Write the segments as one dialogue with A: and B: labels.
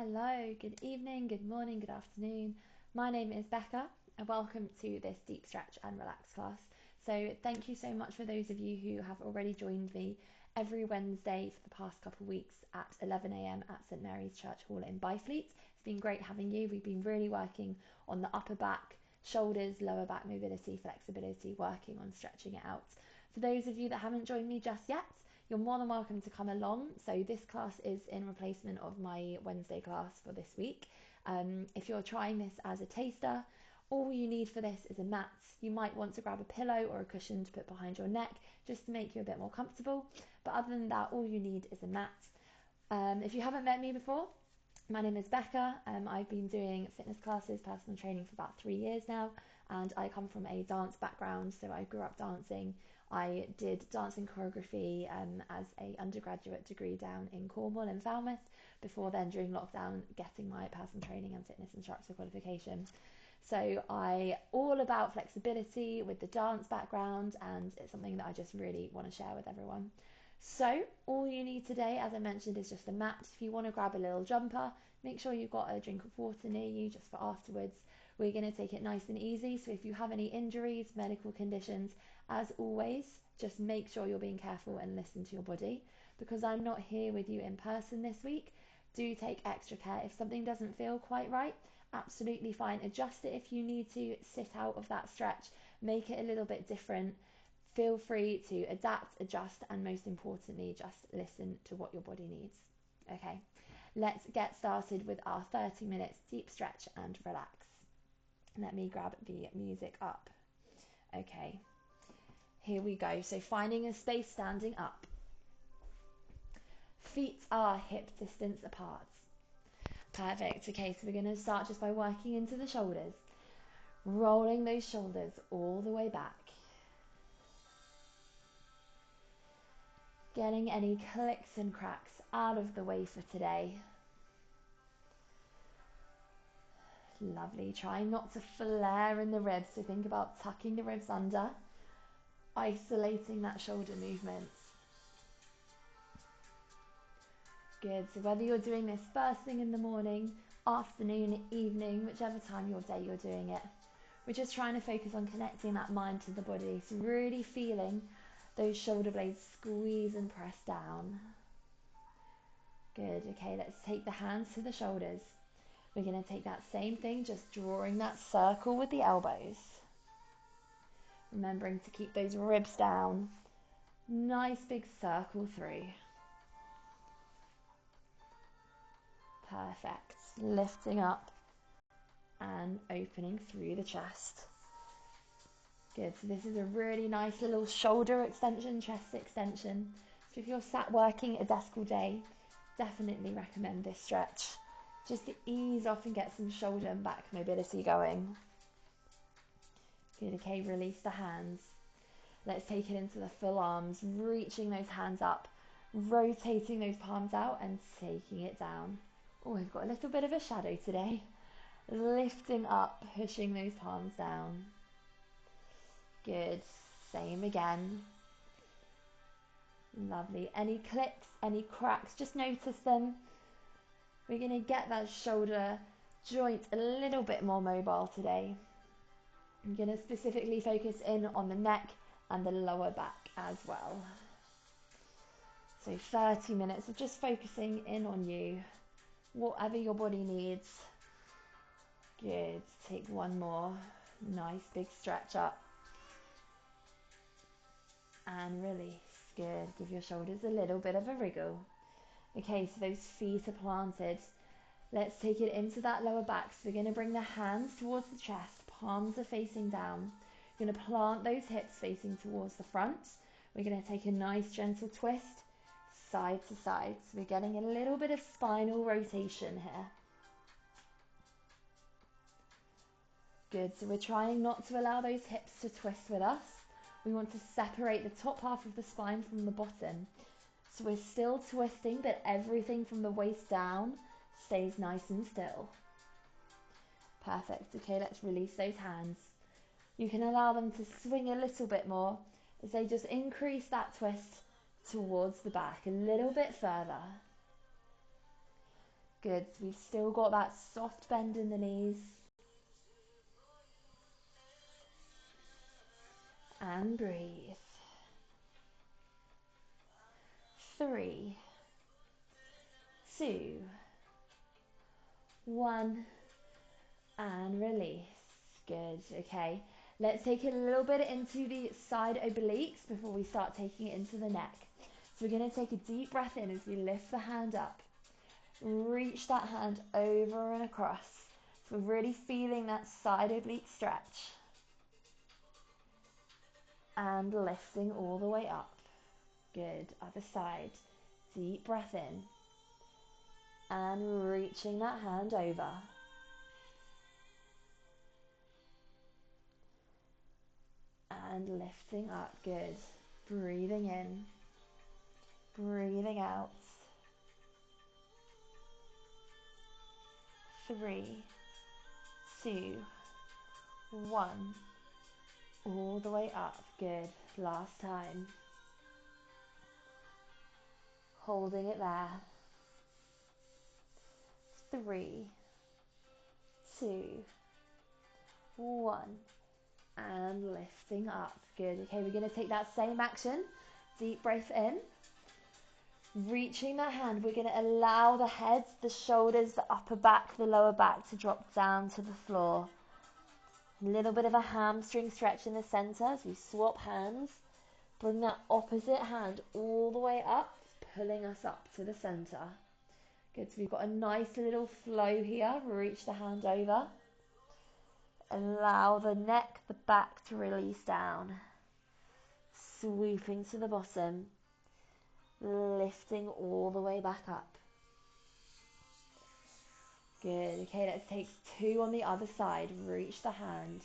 A: Hello, good evening, good morning, good afternoon. My name is Becca and welcome to this deep stretch and relax class. So thank you so much for those of you who have already joined me every Wednesday for the past couple of weeks at 11 a.m. at St Mary's Church Hall in Byfleet. It's been great having you. We've been really working on the upper back, shoulders, lower back mobility, flexibility, working on stretching it out. For those of you that haven't joined me just yet, you're more than welcome to come along. So this class is in replacement of my Wednesday class for this week. If you're trying this as a taster, all you need for this is a mat. You might want to grab a pillow or a cushion to put behind your neck just to make you a bit more comfortable. But other than that, all you need is a mat. If you haven't met me before, my name is Becca. I've been doing fitness classes, personal training for about 3 years now, and I come from a dance background, so I grew up dancing. I did dancing choreography as a undergraduate degree down in Cornwall and Falmouth, before then during lockdown getting my personal training and fitness instructor qualification. So I all about flexibility with the dance background, and it's something that I just really want to share with everyone. So all you need today, as I mentioned, is just a mat. If you want to grab a little jumper, make sure you've got a drink of water near you just for afterwards. We're going to take it nice and easy. So if you have any injuries, medical conditions, as always, just make sure you're being careful and listen to your body. Because I'm not here with you in person this week, do take extra care. If something doesn't feel quite right, absolutely fine. Adjust it if you need to, sit out of that stretch, make it a little bit different. Feel free to adapt, adjust, and most importantly, just listen to what your body needs. Okay, let's get started with our 30 minutes deep stretch and relax. Let me grab the music up. Okay, here we go. So finding a space standing up. Feet are hip distance apart. Perfect. Okay, so we're going to start just by working into the shoulders. Rolling those shoulders all the way back. Getting any clicks and cracks out of the way for today. Lovely. Try not to flare in the ribs, so think about tucking the ribs under, isolating that shoulder movement. Good. So whether you're doing this first thing in the morning, afternoon, evening, whichever time of your day you're doing it, we're just trying to focus on connecting that mind to the body. So really feeling those shoulder blades squeeze and press down. Good. Okay, let's take the hands to the shoulders. We're going to take that same thing, just drawing that circle with the elbows. Remembering to keep those ribs down. Nice big circle through. Perfect. Lifting up and opening through the chest. Good. So this is a really nice little shoulder extension, chest extension. So if you're sat working at a desk all day, definitely recommend this stretch, just to ease off and get some shoulder and back mobility going. Good. Okay, release the hands. Let's take it into the full arms, reaching those hands up, rotating those palms out and taking it down. Oh, we've got a little bit of a shadow today. Lifting up, pushing those palms down. Good. Same again. Lovely. Any clicks, any cracks, just notice them. We're going to get that shoulder joint a little bit more mobile today. I'm going to specifically focus in on the neck and the lower back as well. So 30 minutes of just focusing in on you, whatever your body needs. Good. Take one more. Nice big stretch up. And release. Good. Give your shoulders a little bit of a wriggle. Okay, so those feet are planted. Let's take it into that lower back. So we're going to bring the hands towards the chest. Palms are facing down. We're going to plant those hips facing towards the front. We're going to take a nice gentle twist side to side. So we're getting a little bit of spinal rotation here. Good. So we're trying not to allow those hips to twist with us. We want to separate the top half of the spine from the bottom. So we're still twisting, but everything from the waist down stays nice and still. Perfect. Okay, let's release those hands. You can allow them to swing a little bit more as they just increase that twist towards the back a little bit further. Good. So we've still got that soft bend in the knees. And breathe. 3, 2, 1, and release. Good. Okay. Let's take it a little bit into the side obliques before we start taking it into the neck. So we're going to take a deep breath in as we lift the hand up. Reach that hand over and across. So we're really feeling that side oblique stretch. And lifting all the way up. Good. Other side. Deep breath in. And reaching that hand over. And lifting up. Good. Breathing in. Breathing out. 3, 2, 1. All the way up. Good. Last time. Holding it there. 3, 2, 1. And lifting up. Good. Okay, we're going to take that same action. Deep breath in. Reaching that hand, we're going to allow the head, the shoulders, the upper back, the lower back to drop down to the floor. A little bit of a hamstring stretch in the center as we swap hands. Bring that opposite hand all the way up, pulling us up to the center. Good, so we've got a nice little flow here. Reach the hand over. Allow the neck, the back to release down. Sweeping to the bottom. Lifting all the way back up. Good. Okay, let's take 2 on the other side. Reach the hand.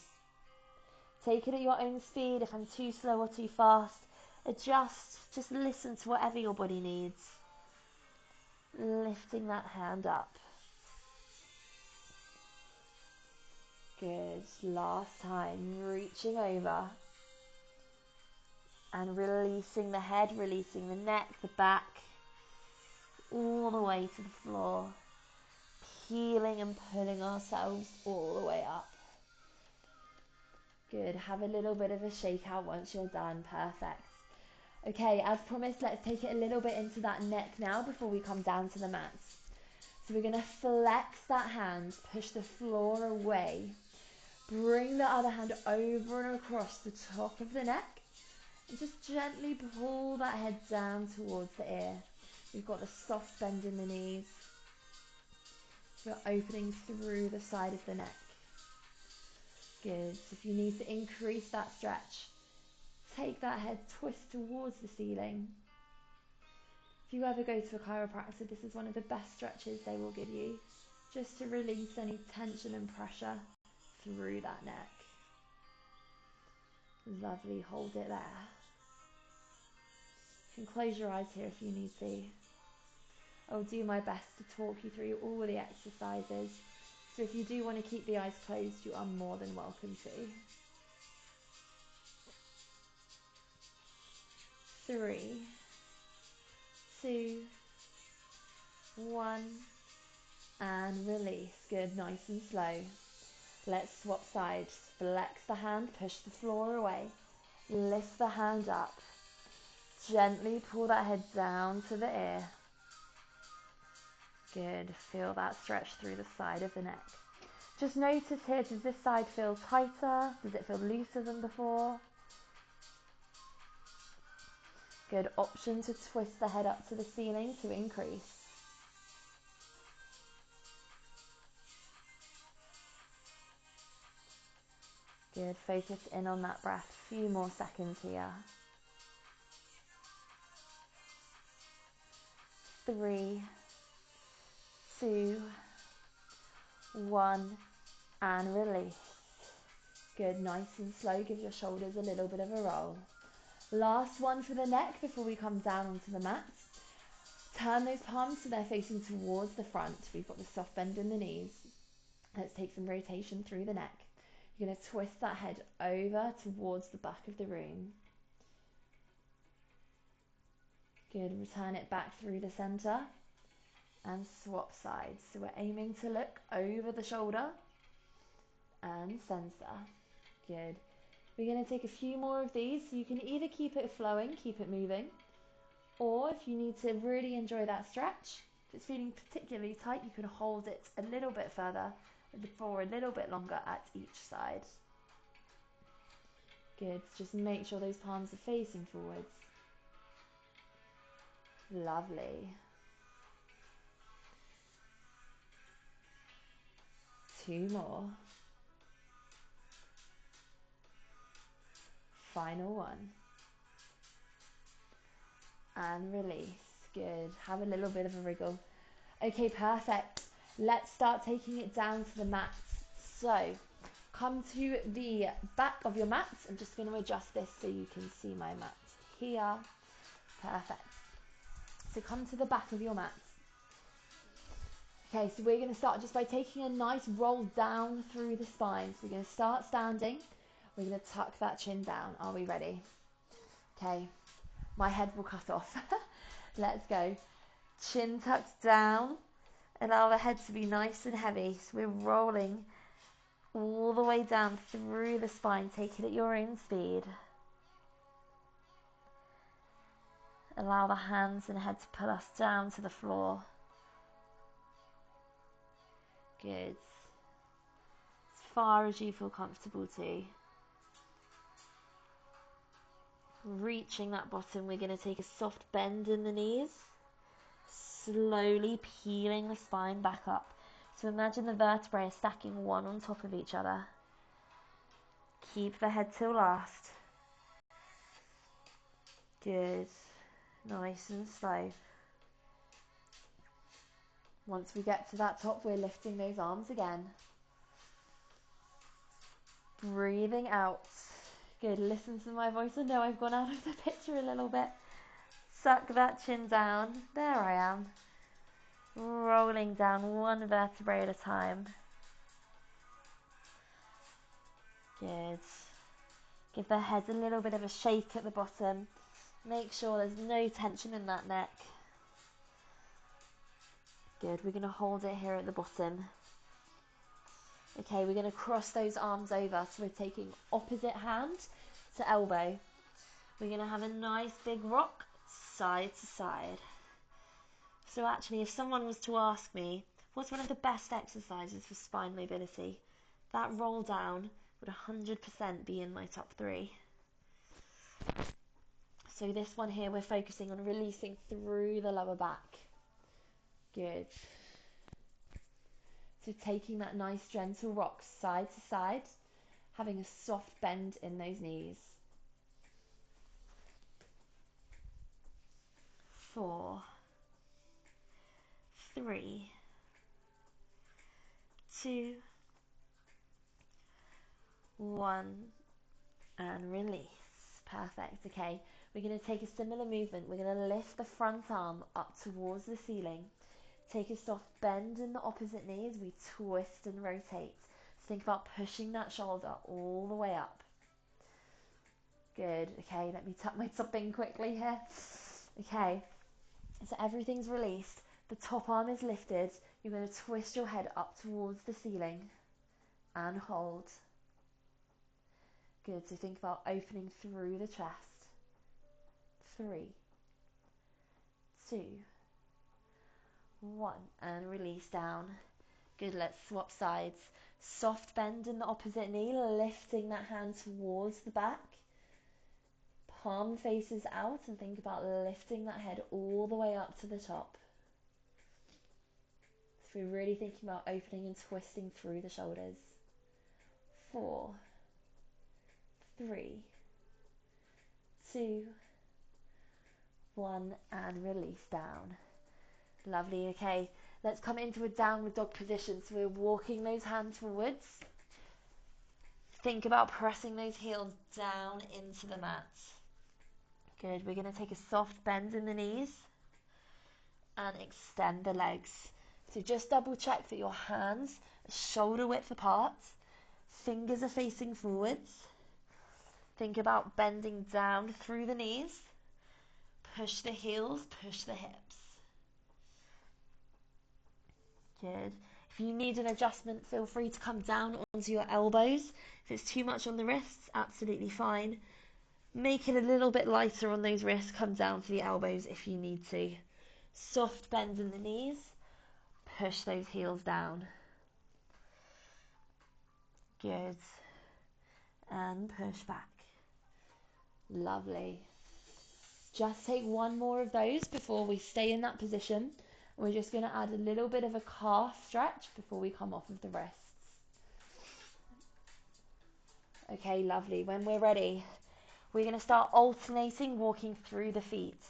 A: Take it at your own speed. If I'm too slow or too fast, adjust. Just listen to whatever your body needs. Lifting that hand up. Good. Last time. Reaching over. And releasing the head, releasing the neck, the back, all the way to the floor. Peeling and pulling ourselves all the way up. Good. Have a little bit of a shake out once you're done. Perfect. Okay, as promised, let's take it a little bit into that neck now before we come down to the mats. So we're going to flex that hand, push the floor away. Bring the other hand over and across the top of the neck. And just gently pull that head down towards the ear. We've got the soft bend in the knees. We're opening through the side of the neck. Good. So if you need to increase that stretch, take that head, twist towards the ceiling. If you ever go to a chiropractor, this is one of the best stretches they will give you, just to release any tension and pressure through that neck. Lovely. Hold it there. You can close your eyes here if you need to. I'll do my best to talk you through all the exercises. So if you do want to keep the eyes closed, you are more than welcome to. 3, 2, 1, and release. Good, nice and slow. Let's swap sides. Flex the hand, push the floor away. Lift the hand up. Gently pull that head down to the ear. Good. Feel that stretch through the side of the neck. Just notice here, does this side feel tighter? Does it feel looser than before? Good. Option to twist the head up to the ceiling to increase. Good. Focus in on that breath. A few more seconds here. 3, 2, 1, and release. Good, nice and slow. Give your shoulders a little bit of a roll. Last one for the neck before we come down onto the mat. Turn those palms so they're facing towards the front. We've got the soft bend in the knees. Let's take some rotation through the neck. You're going to twist that head over towards the back of the room. Good, return it back through the center. and swap sides. So we're aiming to look over the shoulder and center. Good. We're going to take a few more of these. So you can either keep it flowing, keep it moving, or if you need to really enjoy that stretch, if it's feeling particularly tight, you can hold it a little bit further for a little bit longer at each side. Good. Just make sure those palms are facing forwards. Lovely. 2 more. Final one. And release. Good. Have a little bit of a wriggle. Okay, perfect. Let's start taking it down to the mat. So come to the back of your mat. I'm just going to adjust this so you can see my mat here. Perfect. So come to the back of your mat. Okay, so we're going to start just by taking a nice roll down through the spine. So we're going to start standing. We're going to tuck that chin down. Are we ready? Okay, my head will cut off. Let's go. Chin tucked down. Allow the head to be nice and heavy. So we're rolling all the way down through the spine. Take it at your own speed. Allow the hands and head to pull us down to the floor. Good. As far as you feel comfortable to. Reaching that bottom, we're going to take a soft bend in the knees. Slowly peeling the spine back up. So imagine the vertebrae are stacking one on top of each other. Keep the head till last. Good. Nice and slow. Once we get to that top, we're lifting those arms again. Breathing out. Good. Listen to my voice. I know I've gone out of the picture a little bit. Suck that chin down. There I am. Rolling down one vertebrae at a time. Good. Give the head a little bit of a shake at the bottom. Make sure there's no tension in that neck. Good. We're going to hold it here at the bottom. Okay, we're going to cross those arms over. So we're taking opposite hand to elbow. We're going to have a nice big rock side to side. So actually, if someone was to ask me, what's one of the best exercises for spine mobility? That roll down would 100% be in my top 3. So this one here, we're focusing on releasing through the lower back. Good. So taking that nice gentle rock side to side, having a soft bend in those knees. 4, 3, 2, 1, and release. Perfect. Okay, we're going to take a similar movement. We're going to lift the front arm up towards the ceiling. Take a soft bend in the opposite knee as we twist and rotate. So think about pushing that shoulder all the way up. Good. Okay, let me tuck my top in quickly here. Okay, so everything's released. The top arm is lifted. You're going to twist your head up towards the ceiling and hold. Good. So think about opening through the chest. 3, 2, 1, and release down. Good. Let's swap sides. Soft bend in the opposite knee, lifting that hand towards the back. Palm faces out and think about lifting that head all the way up to the top. So we're really thinking about opening and twisting through the shoulders. 4, 3, 2, 1, and release down. Lovely. Okay, let's come into a downward dog position. So we're walking those hands forwards. Think about pressing those heels down into the mat. Good. We're going to take a soft bend in the knees and extend the legs. So just double check that your hands are shoulder width apart. Fingers are facing forwards. Think about bending down through the knees. Push the heels, push the hips. Good. If you need an adjustment, feel free to come down onto your elbows. If it's too much on the wrists, absolutely fine. Make it a little bit lighter on those wrists, come down to the elbows if you need to. Soft bends in the knees, push those heels down. Good. And push back. Lovely. Just take one more of those before we stay in that position. We're just going to add a little bit of a calf stretch before we come off of the wrists. Okay, lovely. When we're ready, we're going to start alternating walking through the feet.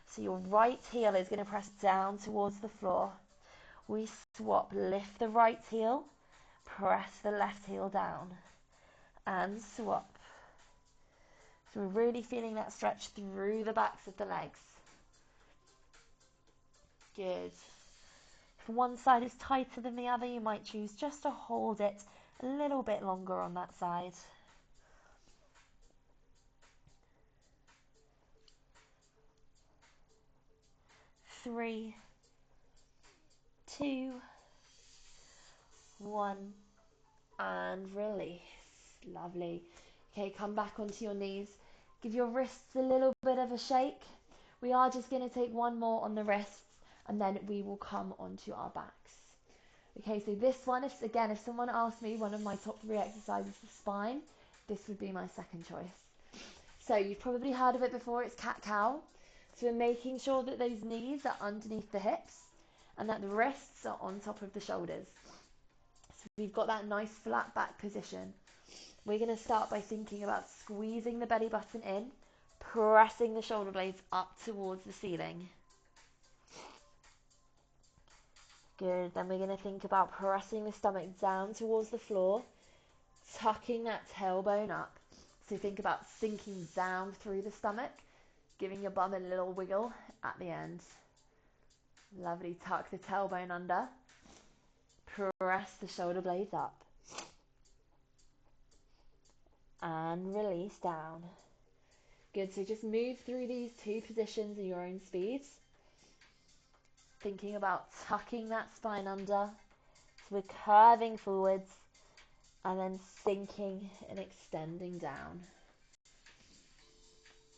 A: So your right heel is going to press down towards the floor. We swap, lift the right heel, press the left heel down, and swap. So we're really feeling that stretch through the backs of the legs. Good. If one side is tighter than the other, you might choose just to hold it a little bit longer on that side. 3, 2, 1, and release. Lovely. Okay, come back onto your knees. Give your wrists a little bit of a shake. We are just going to take one more on the wrists, and then we will come onto our backs. Okay, so this one, if someone asked me one of my top 3 exercises for spine, this would be my second choice. So you've probably heard of it before, it's cat-cow. So we're making sure that those knees are underneath the hips and that the wrists are on top of the shoulders. So we've got that nice flat back position. We're going to start by thinking about squeezing the belly button in, pressing the shoulder blades up towards the ceiling. Good. Then we're going to think about pressing the stomach down towards the floor, tucking that tailbone up. So think about sinking down through the stomach, giving your bum a little wiggle at the end. Lovely. Tuck the tailbone under. Press the shoulder blades up. And release down. Good. So just move through these 2 positions in your own speed. Thinking about tucking that spine under. So we're curving forwards and then sinking and extending down.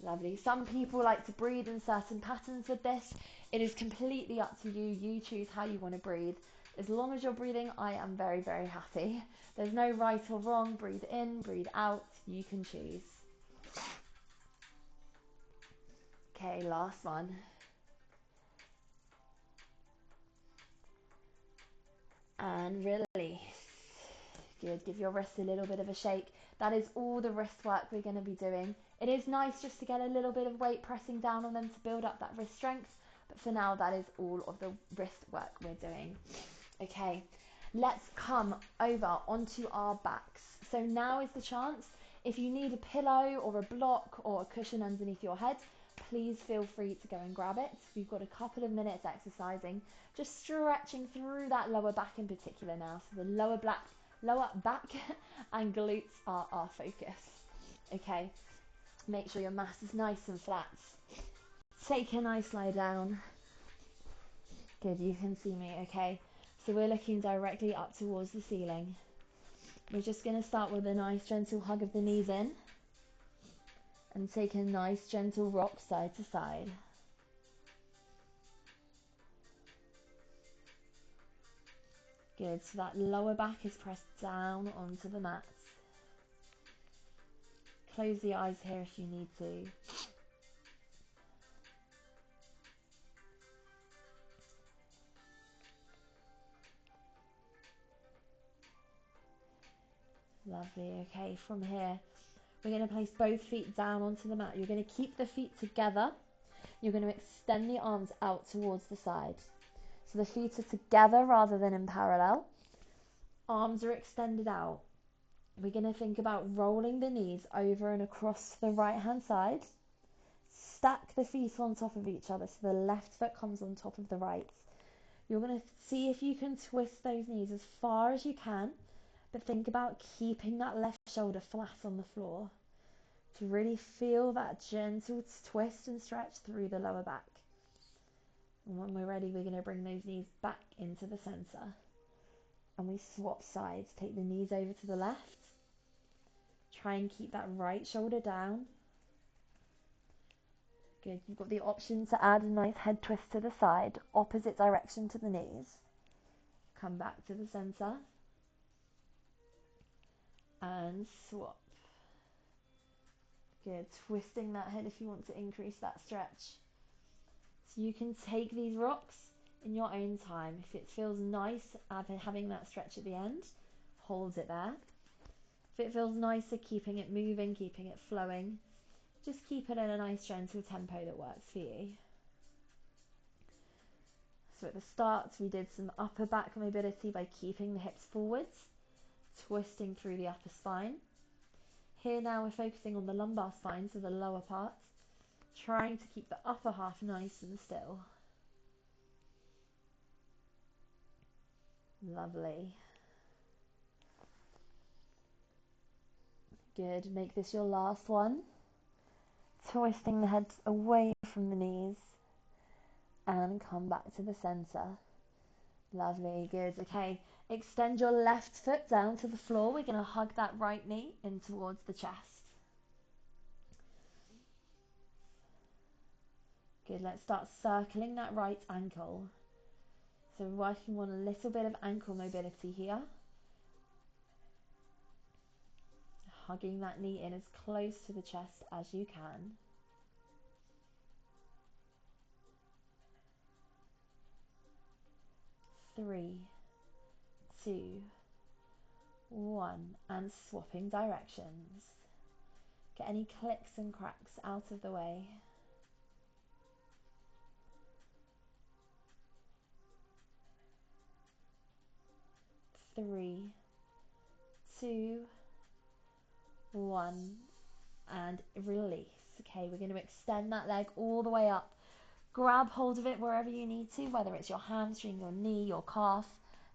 A: Lovely. Some people like to breathe in certain patterns with this. It is completely up to you. You choose how you want to breathe. As long as you're breathing, I am very, very happy. There's no right or wrong. Breathe in, breathe out. You can choose. Okay, last one. And release. Good. Give your wrists a little bit of a shake. That is all the wrist work we're going to be doing. It is nice just to get a little bit of weight pressing down on them to build up that wrist strength. But for now, that is all of the wrist work we're doing. Okay, let's come over onto our backs. So now is the chance. If you need a pillow or a block or a cushion underneath your head, please feel free to go and grab it. We've got a couple of minutes exercising, just stretching through that lower back in particular now. So the lower back and glutes are our focus. Okay, make sure your mat is nice and flat. Take a nice lie down. Good, you can see me, okay? So we're looking directly up towards the ceiling. We're just going to start with a nice gentle hug of the knees in and take a nice gentle rock side to side. Good, so that lower back is pressed down onto the mat. Close the eyes here if you need to. Lovely, okay, from here we're going to place both feet down onto the mat. You're going to keep the feet together. You're going to extend the arms out towards the side. So the feet are together rather than in parallel. Arms are extended out. We're going to think about rolling the knees over and across the right hand side. Stack the feet on top of each other so the left foot comes on top of the right. You're going to see if you can twist those knees as far as you can, but think about keeping that left shoulder flat on the floor to really feel that gentle twist and stretch through the lower back. And when we're ready, we're going to bring those knees back into the center. And we swap sides. Take the knees over to the left. Try and keep that right shoulder down. Good. You've got the option to add a nice head twist to the side, opposite direction to the knees. Come back to the center. And swap. Good. Twisting that head if you want to increase that stretch. So you can take these rocks in your own time. If it feels nice having that stretch at the end, hold it there. If it feels nicer keeping it moving, keeping it flowing, just keep it in a nice gentle tempo that works for you. So at the start we did some upper back mobility by keeping the hips forwards, twisting through the upper spine. Here now we're focusing on the lumbar spine, so the lower part, trying to keep the upper half nice and still. Lovely. Good, make this your last one. Twisting the head away from the knees and come back to the center. Lovely, good. Okay, extend your left foot down to the floor. We're going to hug that right knee in towards the chest. Good, let's start circling that right ankle. So we're working on a little bit of ankle mobility here. Hugging that knee in as close to the chest as you can. Three, two, one, and swapping directions. Get any clicks and cracks out of the way. Three, two, one, and release. Okay, we're going to extend that leg all the way up. Grab hold of it wherever you need to, whether it's your hamstring, your knee, your calf,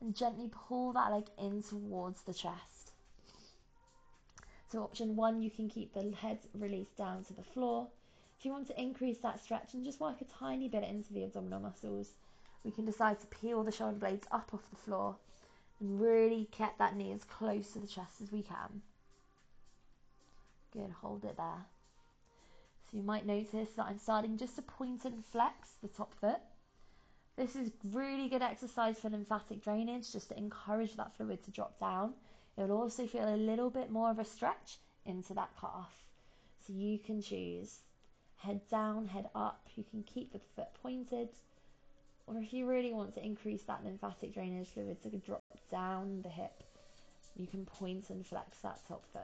A: and gently pull that leg in towards the chest. So option one, you can keep the head released down to the floor. If you want to increase that stretch and just work a tiny bit into the abdominal muscles, we can decide to peel the shoulder blades up off the floor and really get that knee as close to the chest as we can. Good, hold it there. So you might notice that I'm starting just to point and flex the top foot. This is really good exercise for lymphatic drainage, just to encourage that fluid to drop down. It will also feel a little bit more of a stretch into that calf. So you can choose head down, head up. You can keep the foot pointed. Or if you really want to increase that lymphatic drainage fluid to drop down the hip, you can point and flex that top foot.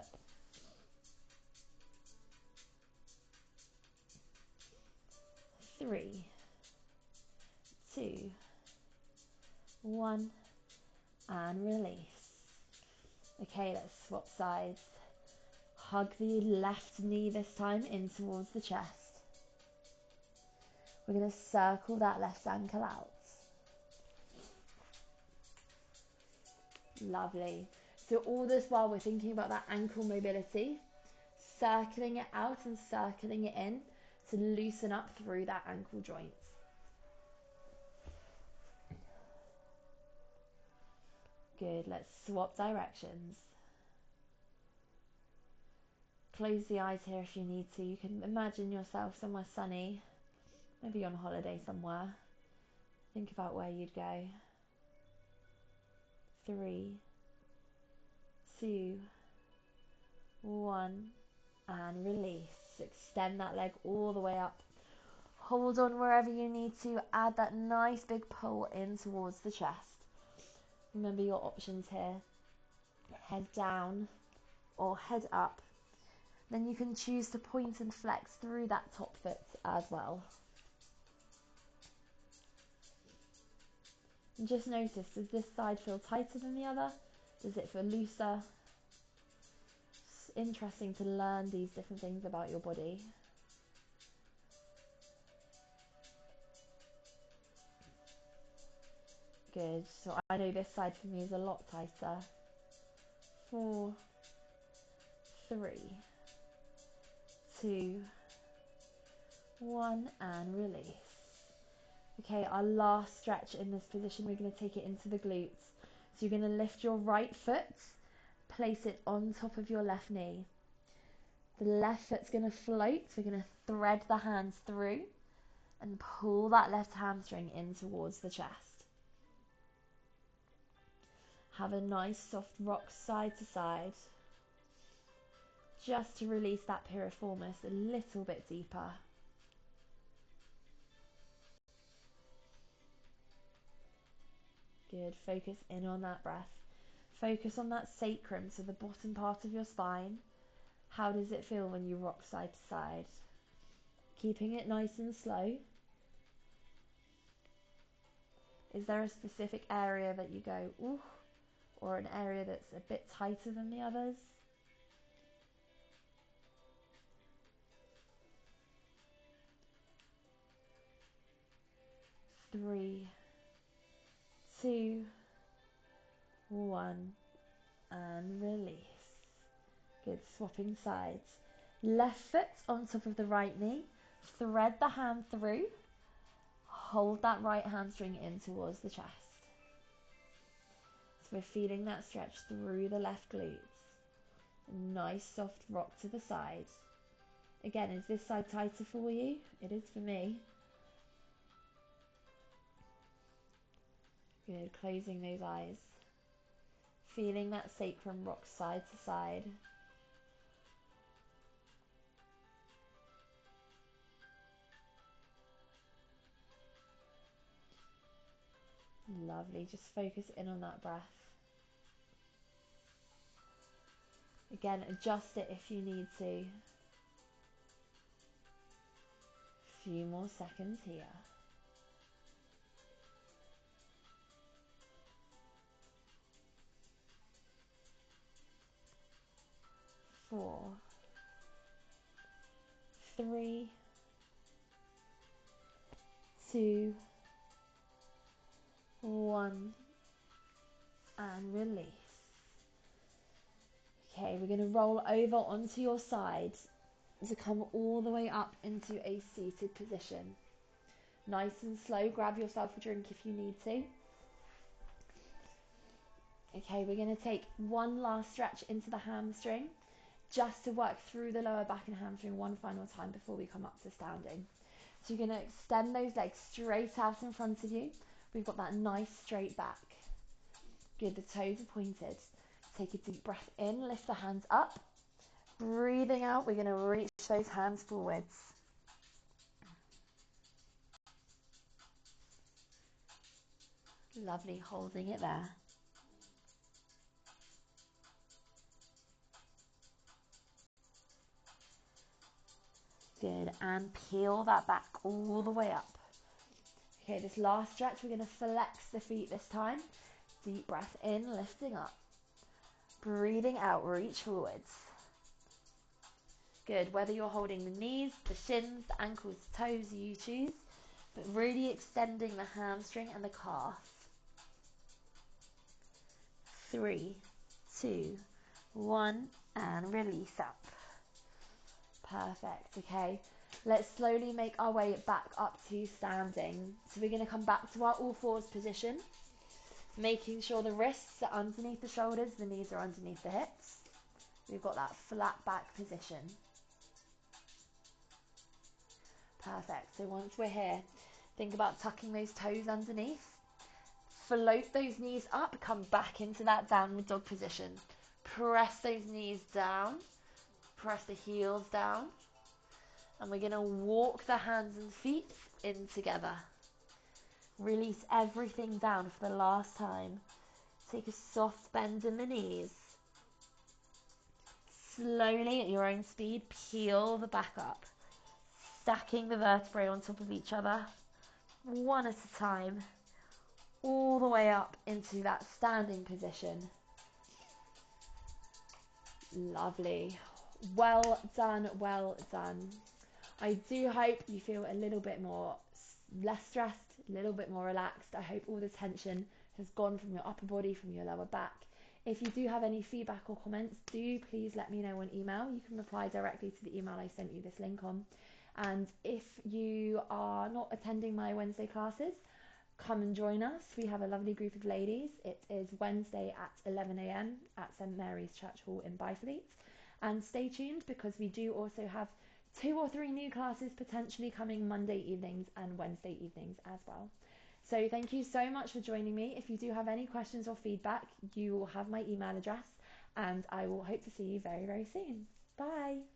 A: Three, two, one, and release. Okay, let's swap sides. Hug the left knee this time in towards the chest. We're going to circle that left ankle out. Lovely. So all this while we're thinking about that ankle mobility, circling it out and circling it in to loosen up through that ankle joint. Good, let's swap directions. Close the eyes here if you need to. You can imagine yourself somewhere sunny, maybe on holiday somewhere. Think about where you'd go. 3, 2, 1, and release. Extend that leg all the way up. Hold on wherever you need to. Add that nice big pull in towards the chest. Remember your options here. Head down or head up. Then you can choose to point and flex through that top foot as well. And just notice, does this side feel tighter than the other? Does it feel looser? It's interesting to learn these different things about your body. Good. So I know this side for me is a lot tighter. 4, 3, 2, 1, and release. Okay, our last stretch in this position, we're going to take it into the glutes. So you're going to lift your right foot, place it on top of your left knee. The left foot's going to float, so we're going to thread the hands through and pull that left hamstring in towards the chest. Have a nice soft rock side to side, just to release that piriformis a little bit deeper. Good, focus in on that breath. Focus on that sacrum, so the bottom part of your spine. How does it feel when you rock side to side? Keeping it nice and slow. Is there a specific area that you go, ooh, or an area that's a bit tighter than the others? 3, 2, 1, and release. Good, swapping sides. Left foot on top of the right knee. Thread the hand through. Hold that right hamstring in towards the chest. So we're feeling that stretch through the left glutes. Nice soft rock to the side. Again, is this side tighter for you? It is for me. Good, closing those eyes. Feeling that sacrum rock side to side. Lovely, just focus in on that breath. Again, adjust it if you need to. Few more seconds here. 4, 3, 2, 1, and release. Okay, we're going to roll over onto your side to come all the way up into a seated position. Nice and slow, grab yourself a drink if you need to. Okay, we're going to take one last stretch into the hamstring, just to work through the lower back and hamstring one final time before we come up to standing. So you're going to extend those legs straight out in front of you. We've got that nice straight back. Good, the toes are pointed. Take a deep breath in, lift the hands up. Breathing out, we're going to reach those hands forwards. Lovely, holding it there. Good, and peel that back all the way up. Okay, this last stretch, we're going to flex the feet this time. Deep breath in, lifting up. Breathing out, reach forwards. Good, whether you're holding the knees, the shins, the ankles, the toes, you choose, but really extending the hamstring and the calf. 3, 2, 1, and release up. Perfect, okay. Let's slowly make our way back up to standing. So we're going to come back to our all fours position, making sure the wrists are underneath the shoulders, the knees are underneath the hips. We've got that flat back position. Perfect, so once we're here, think about tucking those toes underneath. Float those knees up, come back into that downward dog position. Press those knees down, press the heels down, and we're going to walk the hands and feet in together. Release everything down for the last time. Take a soft bend in the knees. Slowly, at your own speed, peel the back up, stacking the vertebrae on top of each other, one at a time, all the way up into that standing position. Lovely. Well done, well done. I do hope you feel a little bit less stressed, a little bit more relaxed. I hope all the tension has gone from your upper body, from your lower back. If you do have any feedback or comments, do please let me know on email. You can reply directly to the email I sent you this link on. And if you are not attending my Wednesday classes, come and join us. We have a lovely group of ladies. It is Wednesday at 11 a.m. at St Mary's Church Hall in Byfleet. And stay tuned because we do also have 2 or 3 new classes potentially coming Monday evenings and Wednesday evenings as well. So thank you so much for joining me. If you do have any questions or feedback, you will have my email address, and I will hope to see you very, very soon. Bye.